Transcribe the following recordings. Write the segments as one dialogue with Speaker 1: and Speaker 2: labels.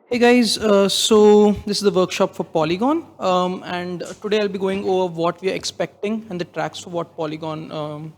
Speaker 1: Hey guys, so this is the workshop for Polygon, and today I'll be going over what we are expecting and the tracks for what Polygon,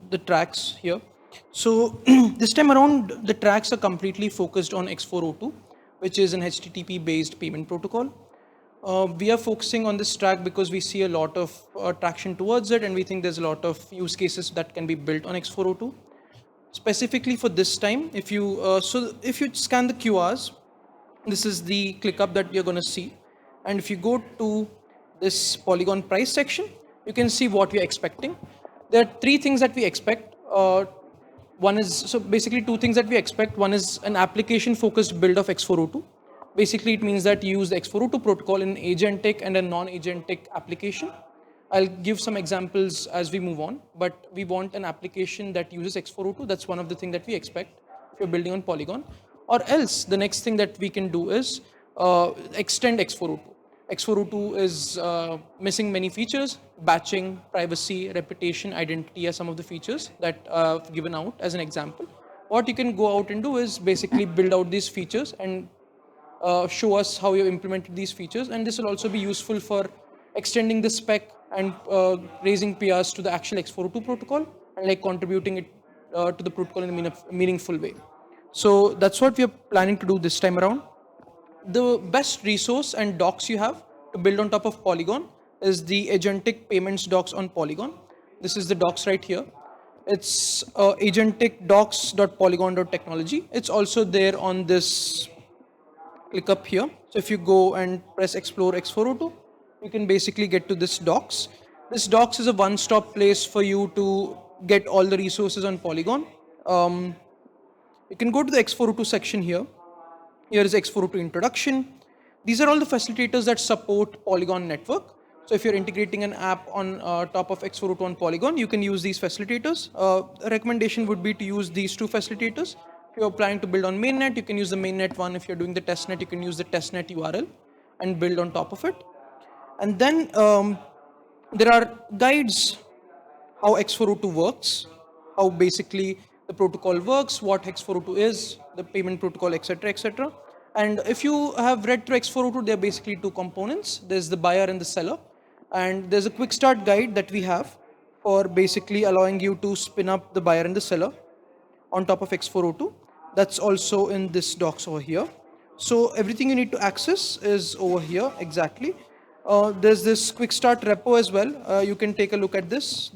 Speaker 1: the tracks here. So this time around, the tracks are completely focused on X402, which is an HTTP-based payment protocol. We are focusing on this track because we see a lot of traction towards it, and we think there's a lot of use cases that can be built on X402. Specifically for this time, if you scan the QRs, this is the ClickUp that you're going to see. And if you go to this Polygon price section, you can see what we're expecting. There are three things that we expect. One is, so basically two things that we expect. One is an application focused build of X402. Basically, it means that you use the X402 protocol in an agentic and a non-agentic application. I'll give some examples as we move on, but we want an application that uses X402. That's one of the things that we expect if you're building on Polygon. Or else, the next thing that we can do is extend X402. X402 is missing many features. Batching, privacy, reputation, identity are some of the features that are given out as an example. What you can go out and do is basically build out these features and show us how you implemented these features, and this will also be useful for extending the spec and raising PRs to the actual X402 protocol and like contributing it to the protocol in a meaningful way. So that's what we are planning to do this time around. The best resource and docs you have to build on top of Polygon is the agentic payments docs on Polygon. This is the docs right here. It's agentic docs.polygon.technology. It's also there on this. Click up here. So if you go and press explore X402, you can basically get to this docs. This docs is a one-stop place for you to get all the resources on Polygon. You can go to the X402 section here. Here is X402 introduction. These are all the facilitators that support Polygon network. So if you're integrating an app on top of X402 on Polygon, you can use these facilitators. A recommendation would be to use these two facilitators. If you're planning to build on mainnet, you can use the mainnet one. If you're doing the testnet, you can use the testnet URL and build on top of it. And then there are guides how X402 works, how basically the protocol works, what X402 is, the payment protocol, etc., etc. And if you have read through X402, there are basically two components. There's the buyer and the seller. And there's a quick start guide that we have for basically allowing you to spin up the buyer and the seller on top of X402. That's also in this docs over here. So everything you need to access is over here exactly. There's this quick start repo as well. You can take a look at this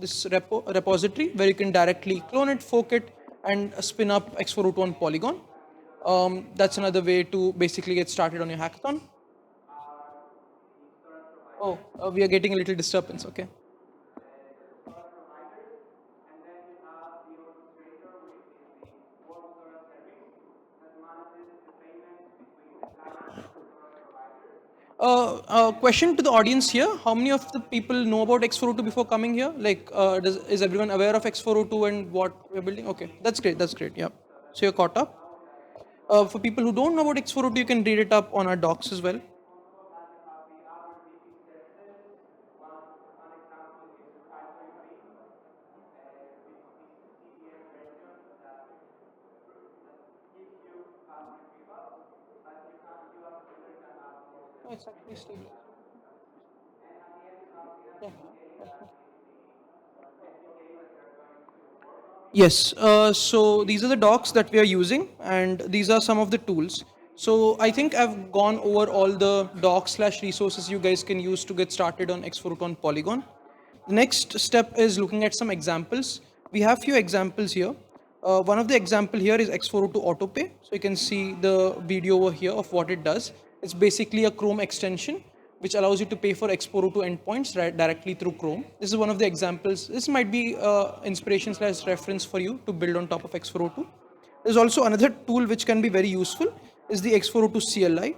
Speaker 1: repository where you can directly clone it, fork it, and spin up X402 on Polygon. That's another way to basically get started on your hackathon. Oh, we are getting a little disturbance. Okay. Question to the audience here. How many of the people know about X402 before coming here? Like, is everyone aware of X402 and what we're building? Okay, that's great. That's great. Yeah. So you're caught up. For people who don't know about X402, you can read it up on our docs as well. No, it's actually stable. Yeah. Yes, so these are the docs that we are using, and these are some of the tools. So I think I've gone over all the docs/resources you guys can use to get started on X402 on Polygon. The next step is looking at some examples. We have few examples here. One of the example here is X402 Autopay. So you can see the video over here of what it does. It's basically a Chrome extension which allows you to pay for X402 endpoints directly through Chrome. This is one of the examples. This might be inspiration/reference for you to build on top of X402. There's also another tool which can be very useful is the X402 CLI.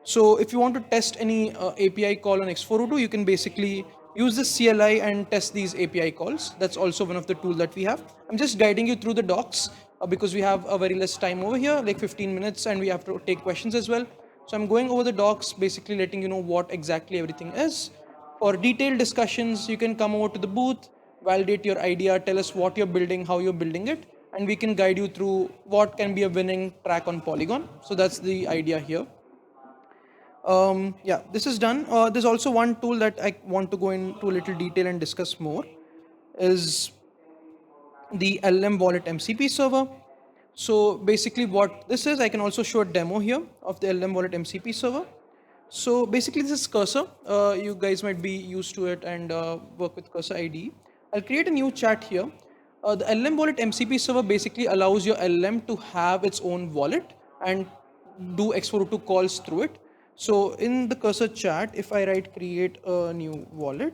Speaker 1: So if you want to test any API call on X402, you can basically use the CLI and test these API calls. That's also one of the tools that we have. I'm just guiding you through the docs because we have a very less time over here, like 15 minutes, and we have to take questions as well. So I'm going over the docs, basically letting you know what exactly everything is. For detailed discussions, you can come over to the booth, validate your idea, tell us what you're building, how you're building it, and we can guide you through what can be a winning track on Polygon. So that's the idea here. Yeah, this is done. There's also one tool that I want to go into a little detail and discuss more, is the LLM wallet MCP server. So basically what this is, I can also show a demo here of the LLM wallet MCP server. So basically this is Cursor. You guys might be used to it and work with Cursor IDE. I'll create a new chat here. The LLM wallet MCP server basically allows your LLM to have its own wallet and do X402 calls through it. So in the Cursor chat, if I write create a new wallet,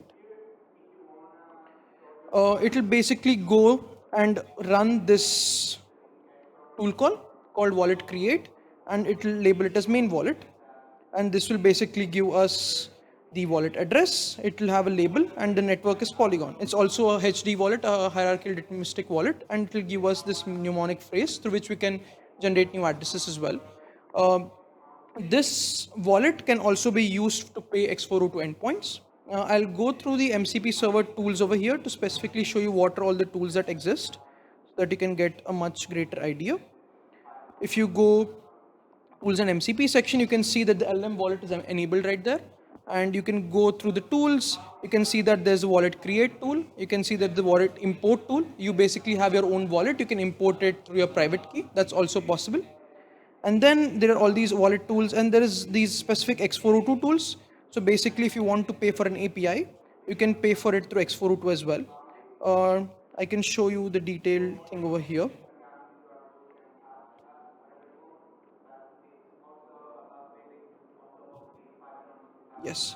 Speaker 1: it will basically go and run this tool called wallet create, and it will label it as main wallet, and this will basically give us the wallet address. It will have a label, and the network is Polygon. It's also a HD wallet, a hierarchical deterministic wallet, and it will give us this mnemonic phrase through which we can generate new addresses as well. This wallet can also be used to pay X402 endpoints. I'll go through the MCP server tools over here to specifically show you what are all the tools that exist so that you can get a much greater idea. If you go tools and MCP section, you can see that the LLM wallet is enabled right there. And you can go through the tools. You can see that there's a wallet create tool. You can see that the wallet import tool. You basically have your own wallet. You can import it through your private key. That's also possible. And then there are all these wallet tools, and there is these specific X402 tools. So basically, if you want to pay for an API, you can pay for it through X402 as well. I can show you the detailed thing over here. Yes.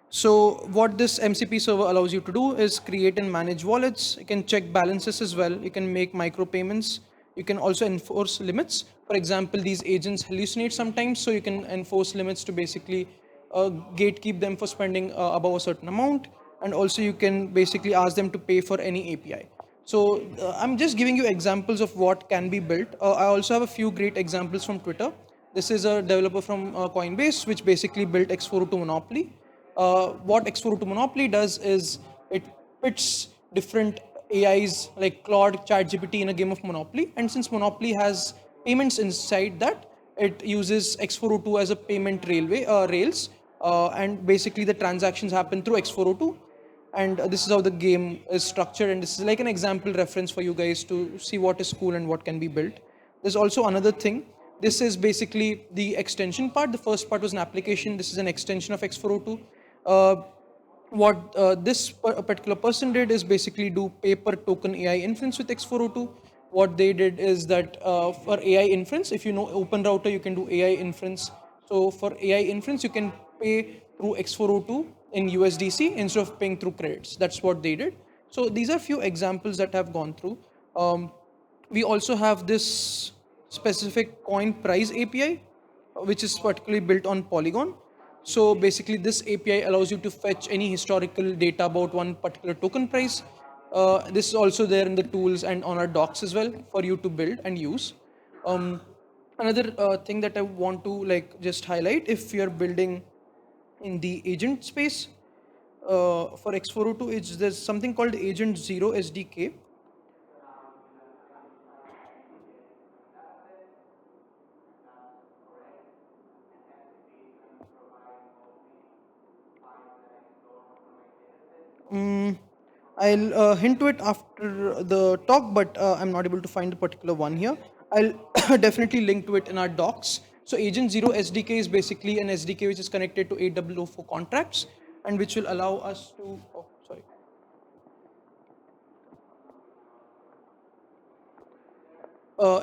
Speaker 1: So what this MCP server allows you to do is create and manage wallets. You can check balances as well. You can make micro payments. You can also enforce limits. For example, these agents hallucinate sometimes, so you can enforce limits to basically gatekeep them for spending above a certain amount. And also you can basically ask them to pay for any API. So I'm just giving you examples of what can be built. I also have a few great examples from Twitter. This is a developer from Coinbase, which basically built X402 Monopoly. What X402 Monopoly does is it pits different AIs like Claude, ChatGPT in a game of Monopoly. And since Monopoly has payments inside that, it uses X402 as a payment rails, and basically the transactions happen through X402. And this is how the game is structured, and this is like an example reference for you guys to see what is cool and what can be built. There's also another thing. This is basically the extension part. The first part was an application. This is an extension of X402. What this particular person did is basically do paper token AI inference with X402. What they did is that for AI inference, if you know Open Router, you can do AI inference. So for AI inference, you can pay through X402 in USDC instead of paying through credits. That's what they did. So these are few examples that have gone through. We also have this specific coin price API, which is particularly built on Polygon. So basically this API allows you to fetch any historical data about one particular token price. This is also there in the tools and on our docs as well for you to build and use. Another thing that I want to just highlight, if you're building in the agent space for X402, there's something called Agent 0 SDK. I'll hint to it after the talk, but I'm not able to find the particular one here. I'll definitely link to it in our docs. So Agent 0 SDK is basically an SDK which is connected to 8004 contracts and which will allow us to,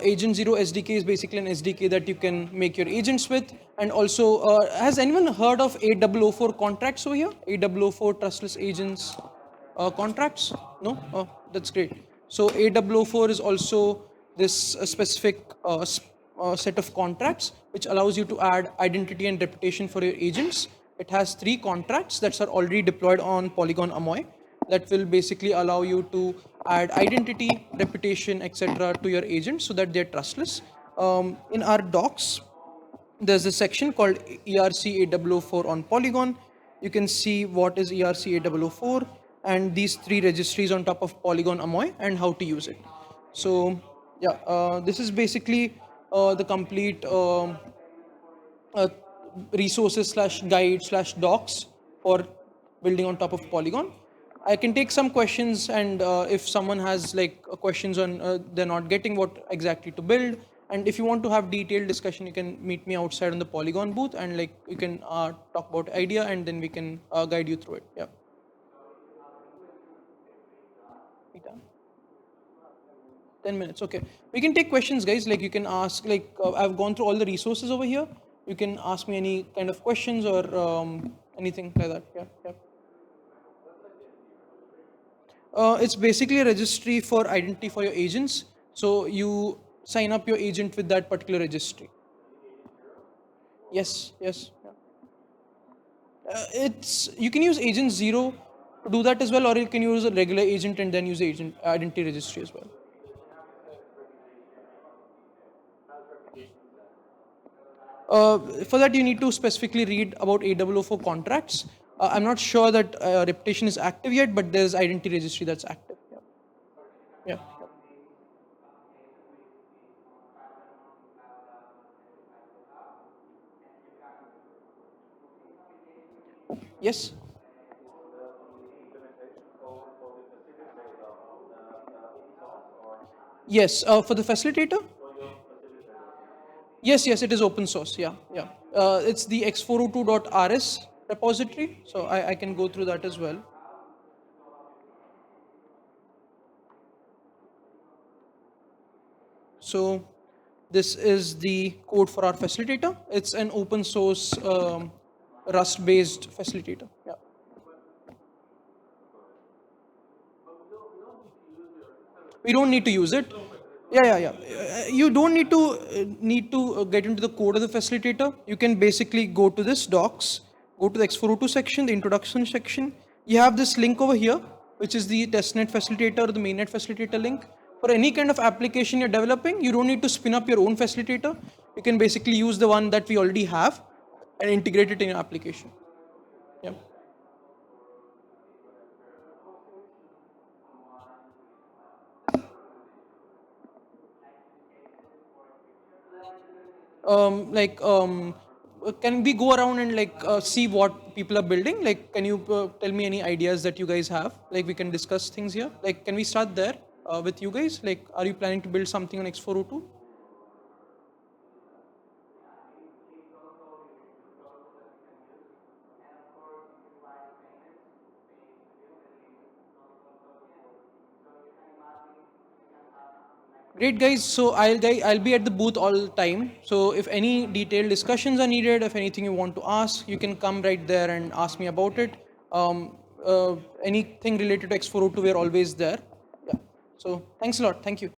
Speaker 1: Agent 0 SDK is basically an SDK that you can make your agents with. And also, has anyone heard of 8004 contracts over here? 8004 trustless agents contracts? No? Oh, that's great. So 8004 is also this specific set of contracts which allows you to add identity and reputation for your agents. It has 3 contracts that are already deployed on Polygon Amoy that will basically allow you to add identity, reputation, etc. to your agents so that they're trustless. In our docs, there's a section called ERC8004 on Polygon. You can see what is ERC8004 and these 3 registries on top of Polygon Amoy and how to use it. So yeah, this is basically the complete resources slash guide slash docs for building on top of Polygon. I can take some questions, and if someone has like questions on they're not getting what exactly to build, and if you want to have detailed discussion, you can meet me outside on the Polygon booth, and like you can talk about idea, and then we can guide you through it. Yeah. We done? 10 minutes. Okay. We can take questions, guys. Like you can ask. Like I've gone through all the resources over here. You can ask me any kind of questions or anything like that. Yeah. Yeah. It's basically a registry for identity for your agents. So you sign up your agent with that particular registry. Yes, yes. Yeah. It's you can use agent zero to do that as well, or you can use a regular agent and then use agent identity registry as well. For that, you need to specifically read about AOO4 contracts. I'm not sure that reputation is active yet, but there's identity registry that's active. Yeah. Yeah. Yes. Yes. For the facilitator. Yes, yes, it is open source. Yeah, yeah. It's the x402.rs repository, so I can go through that as well. So this is the code for our facilitator. It's an open source Rust-based facilitator. Yeah. We don't need to use it. Yeah, yeah, yeah. You don't need to get into the code of the facilitator. You can basically go to this docs, go to the X402 section, the introduction section. You have this link over here, which is the testnet facilitator or the mainnet facilitator link. For any kind of application you're developing, you don't need to spin up your own facilitator. You can basically use the one that we already have and integrate it in your application. Yeah. Like can we go around and like see what people are building? Like can you tell me any ideas that you guys have, like we can discuss things here? Like can we start there with you guys? Like are you planning to build something on X402? Great guys, so I'll be at the booth all the time. So if any detailed discussions are needed, if anything you want to ask, you can come right there and ask me about it. Anything related to X402, we're always there. Yeah. So thanks a lot. Thank you.